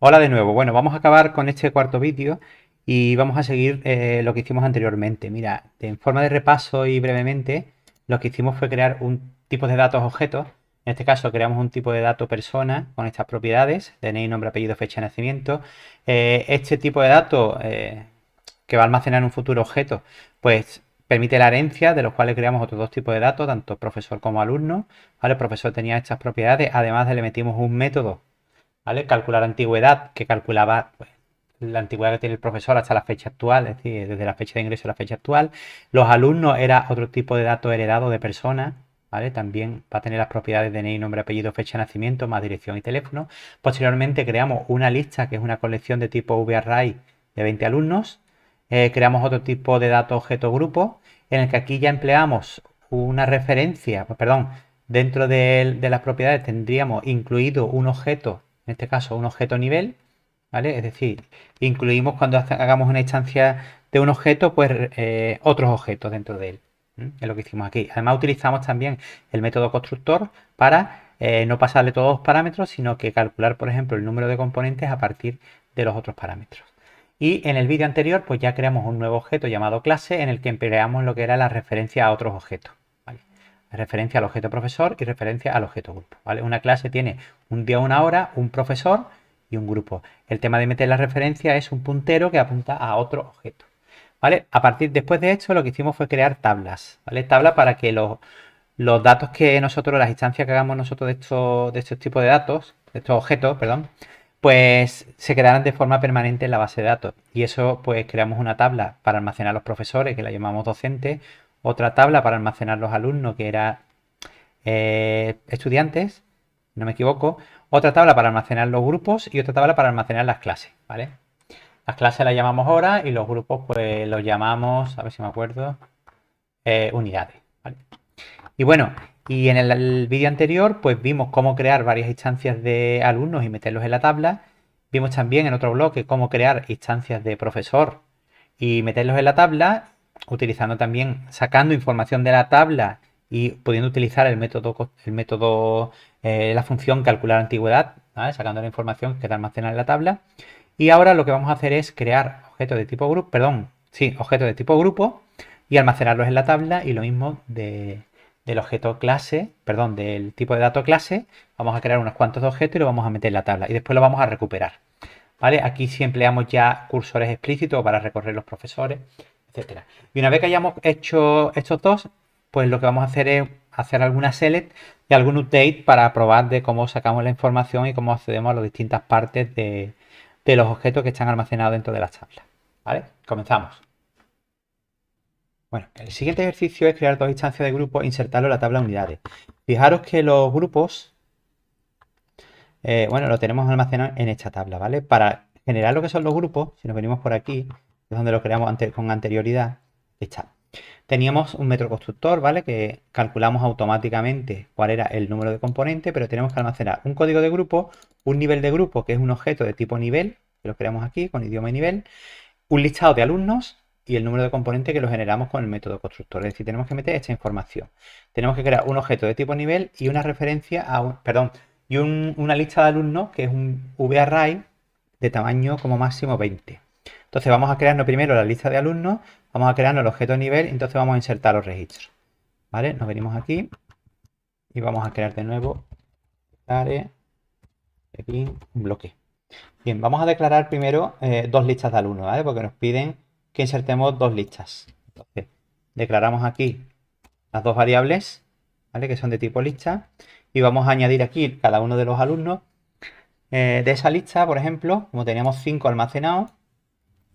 Hola de nuevo. Bueno, vamos a acabar con este cuarto vídeo y vamos a seguir lo que hicimos anteriormente. Mira, en forma de repaso y brevemente, lo que hicimos fue crear un tipo de datos objetos. En este caso creamos un tipo de dato persona con estas propiedades, DNI, nombre, apellido, fecha de nacimiento. Este tipo de dato que va a almacenar en un futuro objeto, pues permite la herencia, de los cuales creamos otros dos tipos de datos, tanto profesor como alumno. ¿Vale? El profesor tenía estas propiedades, además le metimos un método, ¿vale? Calcular antigüedad, que calculaba pues, la antigüedad que tiene el profesor hasta la fecha actual, es decir, desde la fecha de ingreso a la fecha actual. Los alumnos era otro tipo de dato heredado de personas, ¿vale? También va a tener las propiedades de DNI, nombre, apellido, fecha de nacimiento, más dirección y teléfono. Posteriormente creamos una lista, que es una colección de tipo VArray de 20 alumnos. Creamos otro tipo de dato objeto grupo, en el que aquí ya empleamos una referencia, pues perdón, dentro de las propiedades tendríamos incluido un objeto, en este caso un objeto nivel, ¿vale? Es decir, incluimos cuando hagamos una instancia de un objeto, pues otros objetos dentro de él. Es lo que hicimos aquí. Además utilizamos también el método constructor para no pasarle todos los parámetros, sino que calcular, por ejemplo, el número de componentes a partir de los otros parámetros. Y en el vídeo anterior, pues ya creamos un nuevo objeto llamado clase en el que empleamos lo que era la referencia a otros objetos. ¿Vale? Referencia al objeto profesor y referencia al objeto grupo. ¿Vale? Una clase tiene un día, una hora, un profesor y un grupo. El tema de meter la referencia es un puntero que apunta a otro objeto. ¿Vale? Después de esto, lo que hicimos fue crear tablas. ¿Vale? Tablas para que los datos que nosotros, las instancias que hagamos nosotros de estos tipos de datos, de estos objetos, perdón, pues se quedaran de forma permanente en la base de datos. Y eso, pues creamos una tabla para almacenar los profesores, que la llamamos docentes, otra tabla para almacenar los alumnos, que era estudiantes, no me equivoco, otra tabla para almacenar los grupos y otra tabla para almacenar las clases, ¿vale? Las clases las llamamos horas y los grupos pues los llamamos, a ver si me acuerdo, unidades, ¿vale? Y bueno, y en el vídeo anterior pues vimos cómo crear varias instancias de alumnos y meterlos en la tabla. Vimos también en otro bloque cómo crear instancias de profesor y meterlos en la tabla, utilizando también, sacando información de la tabla y pudiendo utilizar la función calcular antigüedad, ¿vale? Sacando la información que está almacenada en la tabla. Y ahora lo que vamos a hacer es crear objetos de tipo grupo, perdón, sí, objetos de tipo grupo y almacenarlos en la tabla, y lo mismo del objeto clase, perdón, del tipo de dato clase, vamos a crear unos cuantos objetos y lo vamos a meter en la tabla y después lo vamos a recuperar. ¿Vale? Aquí sí empleamos ya cursores explícitos para recorrer los profesores, etcétera. Y una vez que hayamos hecho estos dos, pues lo que vamos a hacer es hacer alguna select y algún update para probar de cómo sacamos la información y cómo accedemos a las distintas partes de los objetos que están almacenados dentro de las tablas. ¿Vale? Comenzamos. Bueno, el siguiente ejercicio es crear dos instancias de grupos e insertarlo en la tabla de unidades. Fijaros que los grupos, bueno, lo tenemos almacenado en esta tabla, ¿vale? Para generar lo que son los grupos, si nos venimos por aquí, es donde lo creamos con anterioridad, está. Teníamos un método constructor, ¿vale? Que calculamos automáticamente cuál era el número de componentes, pero tenemos que almacenar un código de grupo, un nivel de grupo, que es un objeto de tipo nivel, que lo creamos aquí con idioma y nivel, un listado de alumnos y el número de componentes que lo generamos con el método constructor. Es decir, tenemos que meter esta información. Tenemos que crear un objeto de tipo nivel y una referencia a perdón, y una lista de alumnos que es un VArray de tamaño como máximo 20. Entonces vamos a crearnos primero la lista de alumnos, vamos a crearnos el objeto nivel, entonces vamos a insertar los registros. ¿Vale? Nos venimos aquí y vamos a crear de nuevo aquí un bloque. Bien, vamos a declarar primero dos listas de alumnos, ¿vale? Porque nos piden que insertemos dos listas. Entonces, declaramos aquí las dos variables, ¿vale? Que son de tipo lista. Y vamos a añadir aquí cada uno de los alumnos de esa lista, por ejemplo, como teníamos 5 almacenados,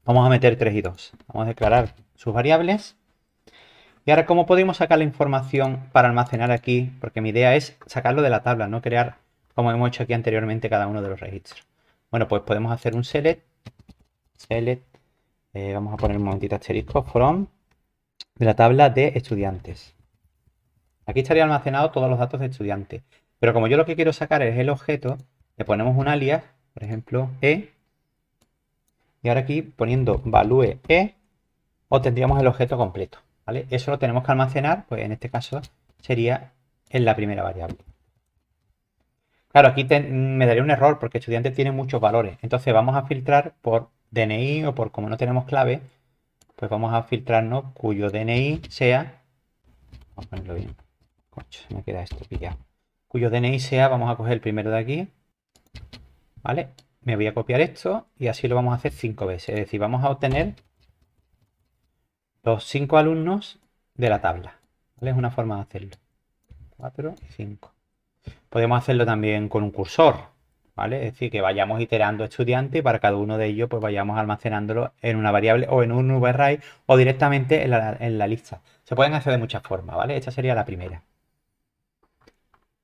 vamos a meter 3 y 2. Vamos a declarar sus variables. Y ahora, ¿cómo podemos sacar la información para almacenar aquí? Porque mi idea es sacarlo de la tabla, no crear, como hemos hecho aquí anteriormente, cada uno de los registros. Bueno, pues podemos hacer un select, vamos a poner un momentito asterisco, from, de la tabla de estudiantes. Aquí estaría almacenado todos los datos de estudiantes. Pero como yo lo que quiero sacar es el objeto, le ponemos un alias, por ejemplo, e, y ahora aquí poniendo value e, obtendríamos el objeto completo, ¿vale? Eso lo tenemos que almacenar, pues en este caso sería en la primera variable. Claro, aquí me daría un error porque estudiante tiene muchos valores. Entonces vamos a filtrar por DNI o por como no tenemos clave, pues vamos a filtrarnos cuyo DNI sea. Vamos a ponerlo bien. Concho, se me queda esto pillado. Cuyo DNI sea, vamos a coger el primero de aquí. ¿Vale? Me voy a copiar esto y así lo vamos a hacer 5 veces. Es decir, vamos a obtener los 5 alumnos de la tabla. ¿Vale? Es una forma de hacerlo. 4 y 5. Podemos hacerlo también con un cursor, ¿vale? Es decir, que vayamos iterando estudiantes y para cada uno de ellos pues vayamos almacenándolo en una variable o en un VArray o directamente en la lista. Se pueden hacer de muchas formas, ¿vale? Esta sería la primera.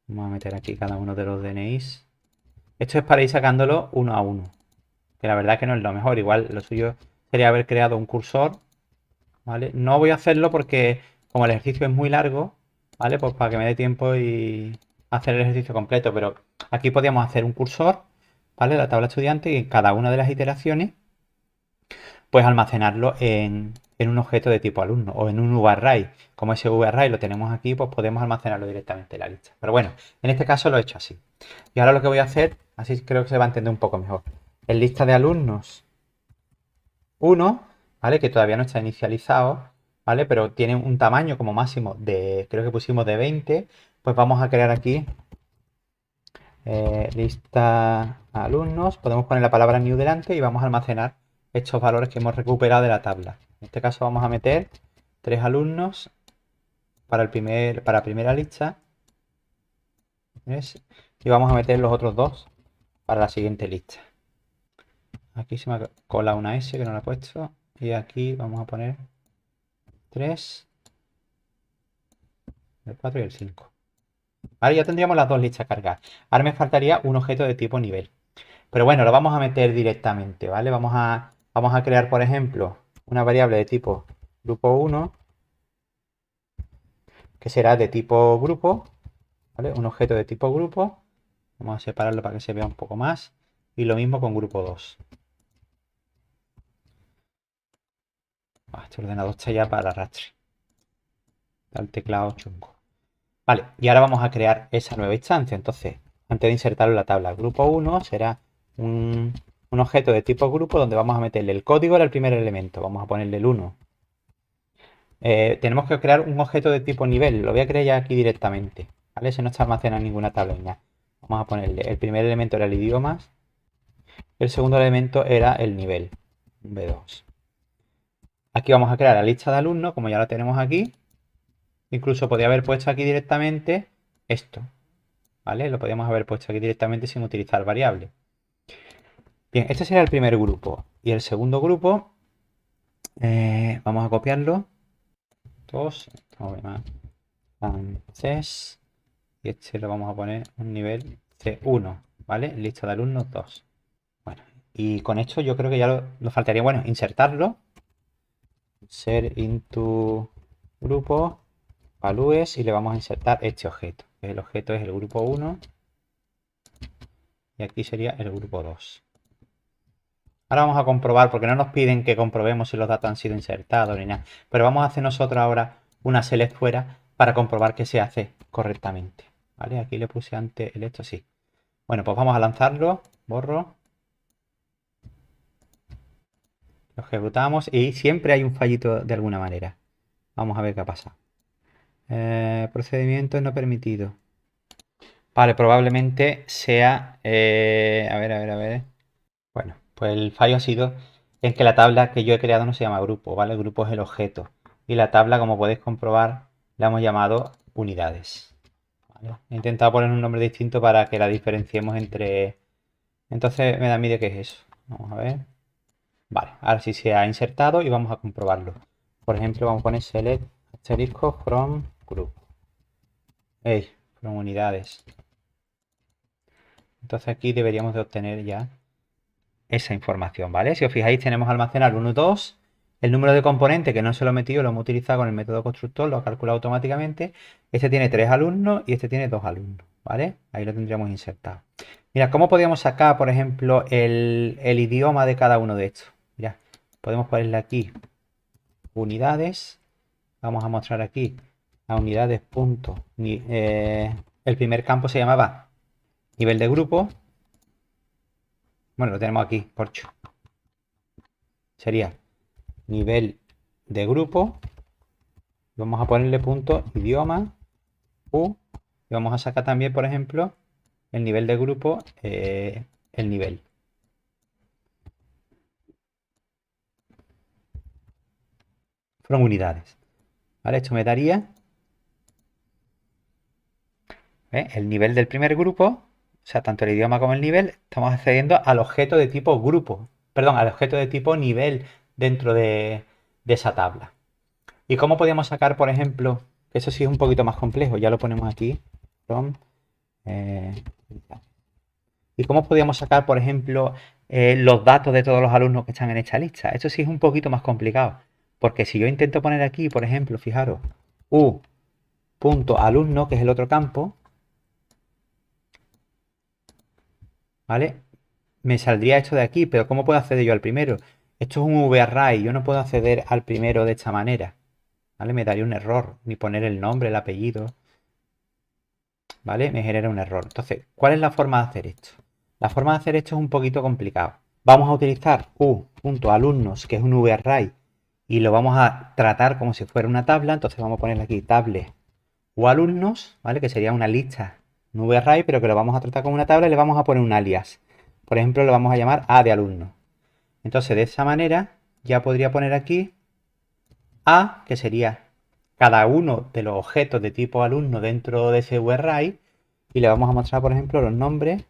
Vamos a meter aquí cada uno de los DNIs. Esto es para ir sacándolo uno a uno. Que la verdad que no es lo mejor. Igual lo suyo sería haber creado un cursor, ¿vale? No voy a hacerlo porque como el ejercicio es muy largo, ¿vale? Pues para que me dé tiempo y hacer el ejercicio completo. Pero aquí podríamos hacer un cursor, ¿vale? La tabla estudiante y en cada una de las iteraciones, pues almacenarlo en un objeto de tipo alumno o en un VArray. Como ese VArray lo tenemos aquí, pues podemos almacenarlo directamente en la lista. Pero bueno, en este caso lo he hecho así. Y ahora lo que voy a hacer, así creo que se va a entender un poco mejor. En lista de alumnos 1, ¿vale? Que todavía no está inicializado, ¿vale? Pero tiene un tamaño como máximo de, creo que pusimos de 20, pues vamos a crear aquí lista alumnos, podemos poner la palabra new delante y vamos a almacenar estos valores que hemos recuperado de la tabla. En este caso vamos a meter 3 alumnos para primera lista, ¿ves? Y vamos a meter los otros 2 para la siguiente lista. Aquí se me ha colado una S que no la he puesto. Y aquí vamos a poner 3, el 4 y el 5. Vale, ya tendríamos las dos listas cargadas. Ahora me faltaría un objeto de tipo nivel. Pero bueno, lo vamos a meter directamente, ¿vale? Vamos a crear, por ejemplo, una variable de tipo grupo 1, que será de tipo grupo, ¿vale? Un objeto de tipo grupo. Vamos a separarlo para que se vea un poco más. Y lo mismo con grupo 2. Este ordenador está ya para arrastre. Está el teclado chungo. Vale, y ahora vamos a crear esa nueva instancia. Entonces, antes de insertarlo en la tabla, grupo 1 será un objeto de tipo grupo donde vamos a meterle el código al primer elemento. Vamos a ponerle el 1. Tenemos que crear un objeto de tipo nivel. Lo voy a crear ya aquí directamente. ¿Vale? Ese no está almacenado en ninguna tabla ni nada. Vamos a ponerle, el primer elemento era el idioma. El segundo elemento era el nivel, un B2. Aquí vamos a crear la lista de alumnos, como ya la tenemos aquí. Incluso podría haber puesto aquí directamente esto. ¿Vale? Lo podríamos haber puesto aquí directamente sin utilizar variable. Bien, este sería el primer grupo. Y el segundo grupo, vamos a copiarlo. 2, francés. Y este lo vamos a poner un nivel C1, ¿vale? Lista de alumnos 2. Bueno, y con esto yo creo que ya nos faltaría, bueno, insertarlo. Ser into grupo, values, y le vamos a insertar este objeto. El objeto es el grupo 1 y aquí sería el grupo 2. Ahora vamos a comprobar, porque no nos piden que comprobemos si los datos han sido insertados ni nada. Pero vamos a hacer nosotros ahora una select fuera para comprobar que se hace correctamente. ¿Vale? Aquí le puse antes el esto, sí. Bueno, pues vamos a lanzarlo. Borro. Lo ejecutamos y siempre hay un fallito de alguna manera. Vamos a ver qué ha pasado. Procedimiento no permitido. Vale, probablemente sea... a ver. Bueno, pues el fallo ha sido en que la tabla que yo he creado no se llama grupo, ¿vale? El grupo es el objeto. Y la tabla, como podéis comprobar, la hemos llamado unidades. ¿Vale? He intentado poner un nombre distinto para que la diferenciemos entre... Entonces me da miedo que es eso. Vamos a ver. Vale, ahora sí se ha insertado y vamos a comprobarlo. Por ejemplo, vamos a poner select asterisco from group. From unidades. Entonces aquí deberíamos de obtener ya esa información, ¿vale? Si os fijáis, tenemos almacenar 1, 2. El número de componentes que no se lo he metido, lo hemos utilizado con el método constructor, lo ha calculado automáticamente. Este tiene 3 alumnos y este tiene 2 alumnos, ¿vale? Ahí lo tendríamos insertado. Mira, ¿cómo podríamos sacar, por ejemplo, el idioma de cada uno de estos? Mira, podemos ponerle aquí unidades. Vamos a mostrar aquí a unidades punto. El primer campo se llamaba nivel de grupo. Bueno, lo tenemos aquí, corcho. Sería nivel de grupo. Vamos a ponerle punto idioma U. Y vamos a sacar también, por ejemplo, el nivel de grupo, el nivel. Fueron unidades. ¿Vale? Esto me daría el nivel del primer grupo, o sea, tanto el idioma como el nivel, estamos accediendo al objeto de tipo grupo, perdón, al objeto de tipo nivel dentro de esa tabla. ¿Y cómo podíamos sacar, por ejemplo, que eso sí es un poquito más complejo, ya lo ponemos aquí, ¿y cómo podíamos sacar, por ejemplo, los datos de todos los alumnos que están en esta lista? Esto sí es un poquito más complicado, porque si yo intento poner aquí, por ejemplo, fijaros, u.alumno, que es el otro campo, ¿vale? Me saldría esto de aquí, pero ¿cómo puedo acceder yo al primero? Esto es un varray, yo no puedo acceder al primero de esta manera, ¿vale? Me daría un error, ni poner el nombre, el apellido, ¿vale? Me genera un error. Entonces, ¿cuál es la forma de hacer esto? La forma de hacer esto es un poquito complicado. Vamos a utilizar u.alumnos, que es un varray, y lo vamos a tratar como si fuera una tabla. Entonces vamos a ponerle aquí table o alumnos, ¿vale? Que sería una lista, un varray, pero que lo vamos a tratar como una tabla y le vamos a poner un alias. Por ejemplo, lo vamos a llamar a de alumno. Entonces, de esa manera, ya podría poner aquí a, que sería cada uno de los objetos de tipo alumno dentro de ese varray, y le vamos a mostrar, por ejemplo, los nombres.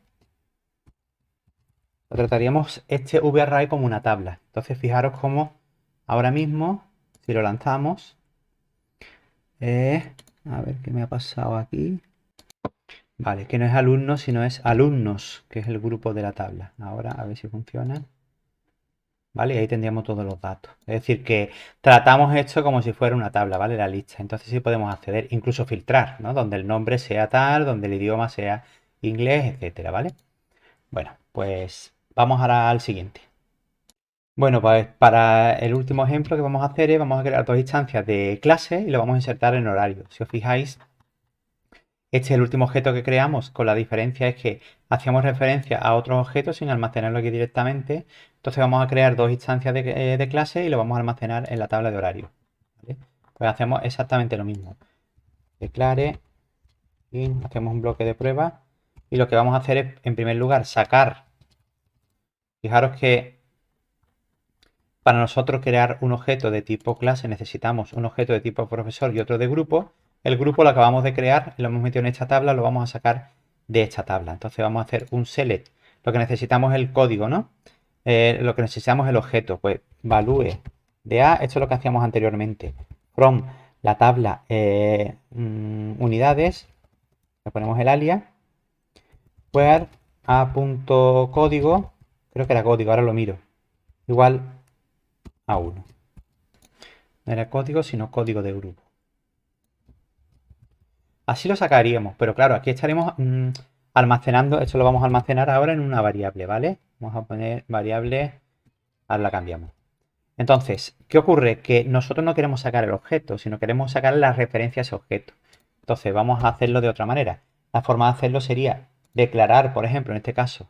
Lo trataríamos este varray como una tabla. Entonces, fijaros cómo ahora mismo, si lo lanzamos, a ver qué me ha pasado aquí. Vale, que no es alumno, sino es alumnos, que es el grupo de la tabla. Ahora, a ver si funciona. ¿Vale? Y ahí tendríamos todos los datos. Es decir, que tratamos esto como si fuera una tabla, ¿vale? La lista. Entonces sí podemos acceder, incluso filtrar, ¿no? Donde el nombre sea tal, donde el idioma sea inglés, etcétera, ¿vale? Bueno, pues vamos ahora al siguiente. Bueno, pues para el último ejemplo que vamos a hacer es, vamos a crear dos instancias de clase y lo vamos a insertar en horario. Si os fijáis, este es el último objeto que creamos, con la diferencia es que hacíamos referencia a otros objetos sin almacenarlo aquí directamente. Entonces vamos a crear dos instancias de clase y lo vamos a almacenar en la tabla de horario. ¿Vale? Pues hacemos exactamente lo mismo. Declare, hacemos un bloque de prueba y lo que vamos a hacer es, en primer lugar, sacar. Fijaros que para nosotros crear un objeto de tipo clase necesitamos un objeto de tipo profesor y otro de grupo. El grupo lo acabamos de crear, lo hemos metido en esta tabla, lo vamos a sacar de esta tabla. Entonces vamos a hacer un select. Lo que necesitamos es el código, ¿no? Lo que necesitamos es el objeto. Pues value de A, esto es lo que hacíamos anteriormente. From la tabla unidades, le ponemos el alias. Where a.código, creo que era código, ahora lo miro. Igual a 1. No era código, sino código de grupo. Así lo sacaríamos, pero claro, aquí estaremos almacenando, esto lo vamos a almacenar ahora en una variable, ¿vale? Vamos a poner variable, ahora la cambiamos. Entonces, ¿qué ocurre? Que nosotros no queremos sacar el objeto, sino queremos sacar la referencia a ese objeto. Entonces, vamos a hacerlo de otra manera. La forma de hacerlo sería declarar, por ejemplo, en este caso,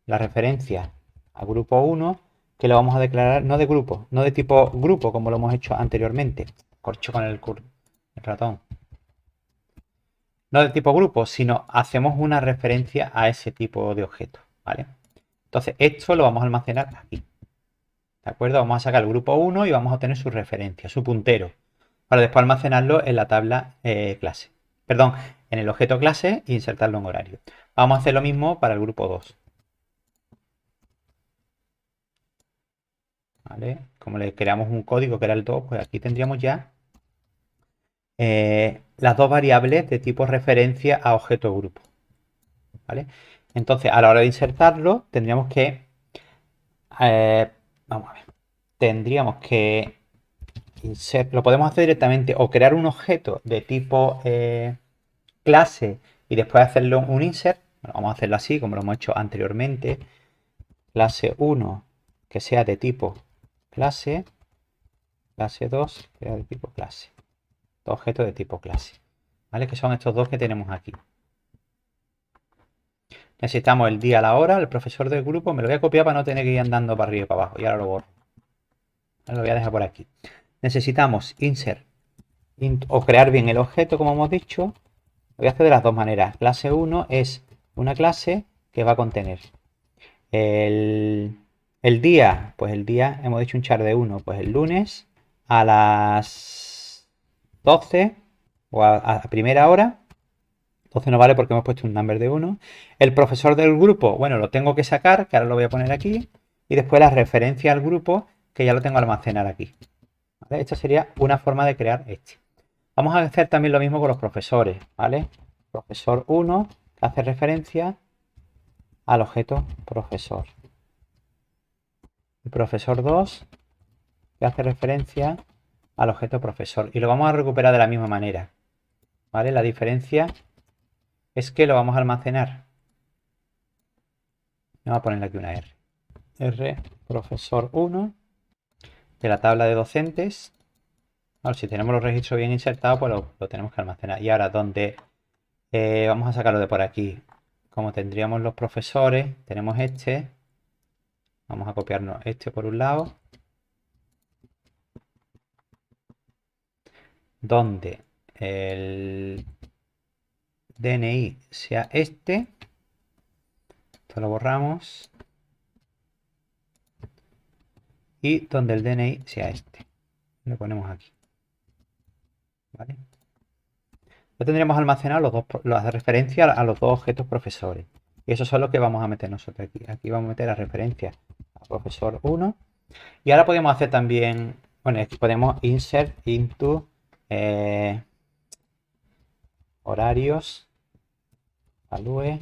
la referencia a grupo 1, que lo vamos a declarar no de grupo, no de tipo grupo, como lo hemos hecho anteriormente. Corcho con el ratón. No de tipo grupo, sino hacemos una referencia a ese tipo de objeto, ¿vale? Entonces, esto lo vamos a almacenar aquí. ¿De acuerdo? Vamos a sacar el grupo 1 y vamos a obtener su referencia, su puntero, para después almacenarlo en la tabla clase. Perdón, en el objeto clase e insertarlo en horario. Vamos a hacer lo mismo para el grupo 2. ¿Vale? Como le creamos un código que era el 2, pues aquí tendríamos ya las dos variables de tipo referencia a objeto grupo. ¿Vale? Entonces, a la hora de insertarlo, tendríamos que vamos a ver. Tendríamos que lo podemos hacer directamente o crear un objeto de tipo clase y después hacerlo un insert. Bueno, vamos a hacerlo así, como lo hemos hecho anteriormente. Clase 1 que sea de tipo clase. Clase 2 que sea de tipo clase. Dos objetos de tipo clase. ¿Vale? Que son estos dos que tenemos aquí. necesitamos el día, la hora, el profesor del grupo. Me lo voy a copiar para no tener que ir andando para arriba y para abajo. Y ahora lo borro. Ahora lo voy a dejar por aquí. Necesitamos insert o crear bien el objeto, como hemos dicho. Lo voy a hacer de las dos maneras. Clase 1 es una clase que va a contener el día. Pues el día, hemos dicho un char de 1. Pues el lunes a las 12 o a primera hora. 12 no vale porque hemos puesto un number de 1. El profesor del grupo, bueno, lo tengo que sacar, que ahora lo voy a poner aquí. Y después la referencia al grupo, que ya lo tengo almacenar aquí. ¿Vale? Esta sería una forma de crear este. Vamos a hacer también lo mismo con los profesores, ¿vale? Profesor 1, que hace referencia al objeto profesor. Y profesor 2, que hace referencia al objeto profesor. Y lo vamos a recuperar de la misma manera, ¿vale? La diferencia es que lo vamos a almacenar. Vamos a ponerle aquí una R. R, profesor 1, de la tabla de docentes. Ahora, si tenemos los registros bien insertados, pues lo tenemos que almacenar. Y ahora, donde vamos a sacarlo de por aquí. Como tendríamos los profesores, tenemos este. Vamos a copiarnos este por un lado. Donde el DNI sea este. Esto lo borramos. Y donde el DNI sea este. Lo ponemos aquí. ¿Vale? Ya tendríamos almacenado las referencias a los dos objetos profesores. Y eso son lo que vamos a meter nosotros aquí. Aquí vamos a meter la referencia a profesor 1. Y ahora podemos hacer también, bueno, aquí podemos insert into horarios, value,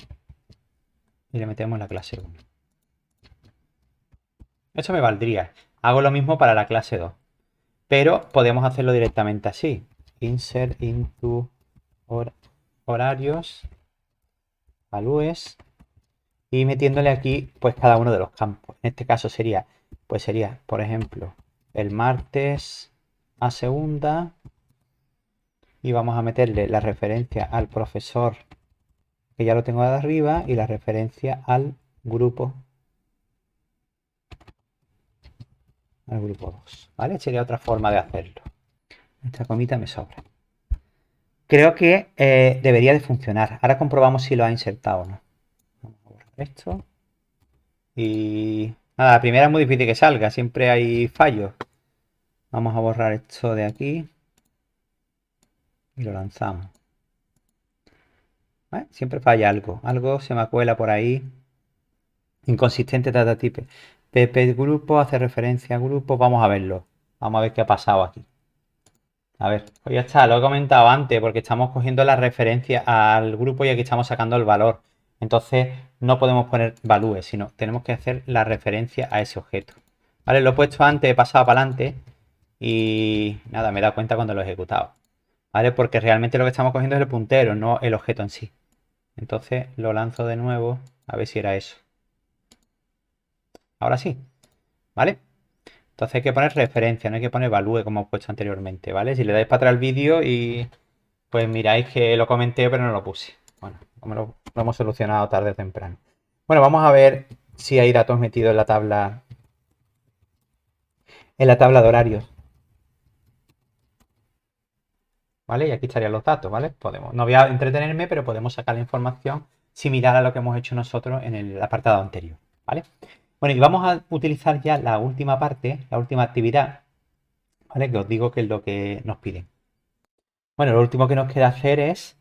y le metemos la clase 1. Eso me valdría. Hago lo mismo para la clase 2. Pero podemos hacerlo directamente así. Insert into horarios, values, y metiéndole aquí pues cada uno de los campos. En este caso sería, por ejemplo, el martes a segunda, y vamos a meterle la referencia al profesor, que ya lo tengo de arriba, y la referencia al grupo 2, ¿vale? Sería otra forma de hacerlo. Esta comita me sobra. Creo que debería de funcionar. Ahora comprobamos si lo ha insertado o no. Vamos a borrar esto. Y nada, la primera es muy difícil que salga, siempre hay fallos. Vamos a borrar esto de aquí y lo lanzamos. ¿Vale? Siempre falla algo se me cuela por ahí. Inconsistente data type. PP grupo hace referencia a grupo, vamos a verlo. Vamos a ver qué ha pasado aquí. A ver, pues ya está, lo he comentado antes porque estamos cogiendo la referencia al grupo y aquí estamos sacando el valor. Entonces no podemos poner value, sino tenemos que hacer la referencia a ese objeto. Vale, lo he puesto antes, he pasado para adelante y nada, me he dado cuenta cuando lo he ejecutado. Vale, porque realmente lo que estamos cogiendo es el puntero, no el objeto en sí. Entonces lo lanzo de nuevo a ver si era eso. Ahora sí, ¿vale? Entonces hay que poner referencia, no hay que poner value como he puesto anteriormente, ¿vale? Si le dais para atrás el vídeo y pues miráis que lo comenté pero no lo puse. Bueno, como lo hemos solucionado tarde o temprano. Bueno, vamos a ver si hay datos metidos en la tabla de horarios. ¿Vale? Y aquí estarían los datos, ¿vale? No voy a entretenerme, pero podemos sacar la información similar a lo que hemos hecho nosotros en el apartado anterior, ¿vale? Bueno, y vamos a utilizar ya la última parte, la última actividad, ¿vale? Que os digo que es lo que nos piden. Bueno, lo último que nos queda hacer es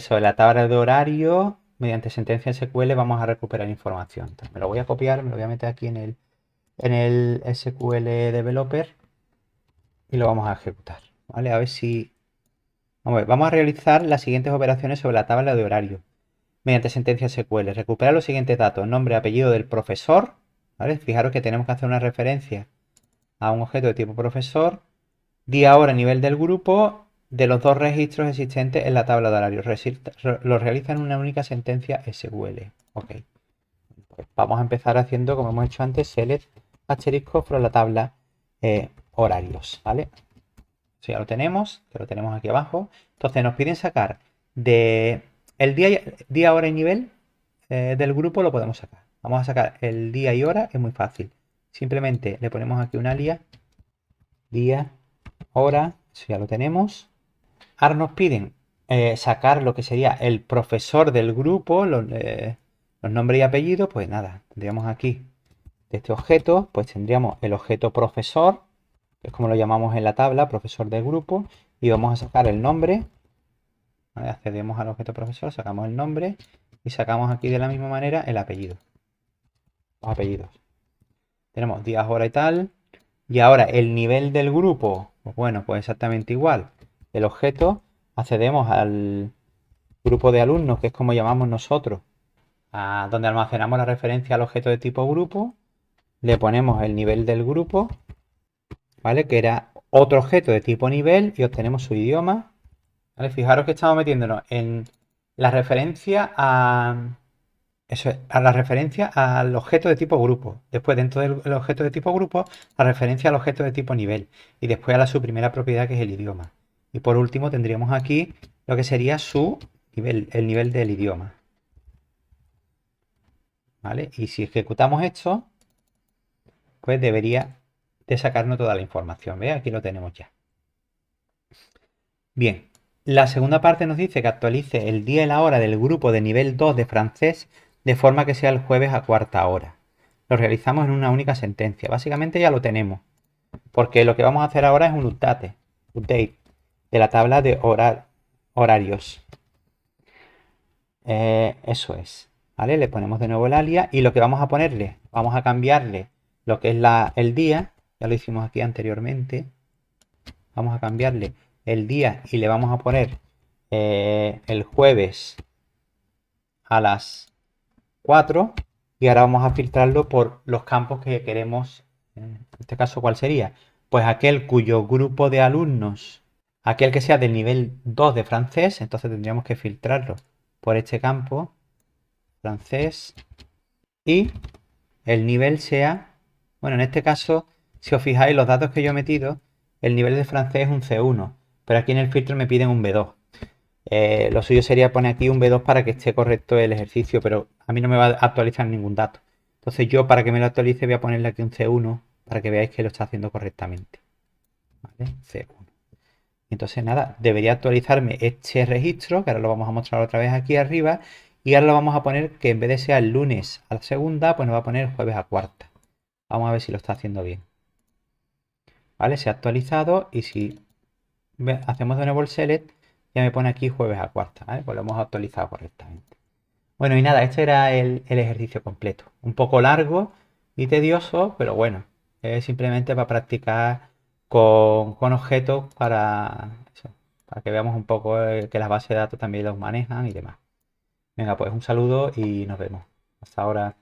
sobre la tabla de horario, mediante sentencia SQL vamos a recuperar información. Entonces, me lo voy a copiar, me lo voy a meter aquí en el SQL Developer y lo vamos a ejecutar, ¿vale? A ver si... Vamos a realizar las siguientes operaciones sobre la tabla de horario. Mediante sentencia SQL, recupera los siguientes datos: nombre, apellido del profesor, ¿vale? Fijaros que tenemos que hacer una referencia a un objeto de tipo profesor, día, hora, nivel del grupo, de los dos registros existentes en la tabla de horario. Lo realiza en una única sentencia SQL. Ok. Pues vamos a empezar haciendo, como hemos hecho antes, select asterisco from la tabla horarios, ¿vale? Eso ya lo tenemos, que lo tenemos aquí abajo. Entonces nos piden sacar de el día, hora y nivel del grupo lo podemos sacar. Vamos a sacar el día y hora, es muy fácil. Simplemente le ponemos aquí un alias, día, hora, eso ya lo tenemos. Ahora nos piden sacar lo que sería el profesor del grupo, los nombres y apellidos, pues nada, tendríamos aquí de este objeto, pues tendríamos el objeto profesor, que es como lo llamamos en la tabla, profesor del grupo, y vamos a sacar el nombre, ¿vale? Accedemos al objeto profesor, sacamos el nombre y sacamos aquí de la misma manera el apellido, los apellidos. Tenemos días, hora y tal, y ahora el nivel del grupo, pues bueno, pues exactamente igual. El objeto, accedemos al grupo de alumnos, que es como llamamos nosotros, donde almacenamos la referencia al objeto de tipo grupo, le ponemos el nivel del grupo, ¿vale? Que era otro objeto de tipo nivel y obtenemos su idioma, ¿vale? Fijaros que estamos metiéndonos en la referencia a la referencia al objeto de tipo grupo. Después, dentro del objeto de tipo grupo, la referencia al objeto de tipo nivel. Y después a su primera propiedad, que es el idioma. Y por último, tendríamos aquí lo que sería su nivel, el nivel del idioma. ¿Vale? Y si ejecutamos esto, pues debería de sacarnos toda la información. ¿Veis? Aquí lo tenemos ya. Bien, la segunda parte nos dice que actualice el día y la hora del grupo de nivel 2 de francés de forma que sea el jueves a cuarta hora. Lo realizamos en una única sentencia. Básicamente ya lo tenemos, porque lo que vamos a hacer ahora es un update de la tabla de horarios. Eso es. ¿Vale? Le ponemos de nuevo el alias y lo que vamos a ponerle, vamos a cambiarle lo que es el día, ya lo hicimos aquí anteriormente. Vamos a cambiarle el día y le vamos a poner el jueves a las 4 y ahora vamos a filtrarlo por los campos que queremos. En este caso, ¿cuál sería? Pues aquel cuyo grupo de alumnos, aquel que sea del nivel 2 de francés, entonces tendríamos que filtrarlo por este campo, francés, y el nivel sea, bueno, en este caso, si os fijáis, los datos que yo he metido, el nivel de francés es un C1, pero aquí en el filtro me piden un B2. Lo suyo sería poner aquí un B2 para que esté correcto el ejercicio, pero a mí no me va a actualizar ningún dato. Entonces yo, para que me lo actualice, voy a ponerle aquí un C1 para que veáis que lo está haciendo correctamente. ¿Vale? C1. Entonces nada, debería actualizarme este registro, que ahora lo vamos a mostrar otra vez aquí arriba, y ahora lo vamos a poner que en vez de ser el lunes a la segunda, pues nos va a poner jueves a cuarta. Vamos a ver si lo está haciendo bien. ¿Vale? Se ha actualizado y si hacemos de nuevo el select, ya me pone aquí jueves a cuarta, ¿vale? Pues lo hemos actualizado correctamente. Bueno, y nada, este era el ejercicio completo. Un poco largo y tedioso, pero bueno, es simplemente para practicar con objetos para eso, para que veamos un poco que las bases de datos también los manejan y demás. Venga, pues un saludo y nos vemos. Hasta ahora.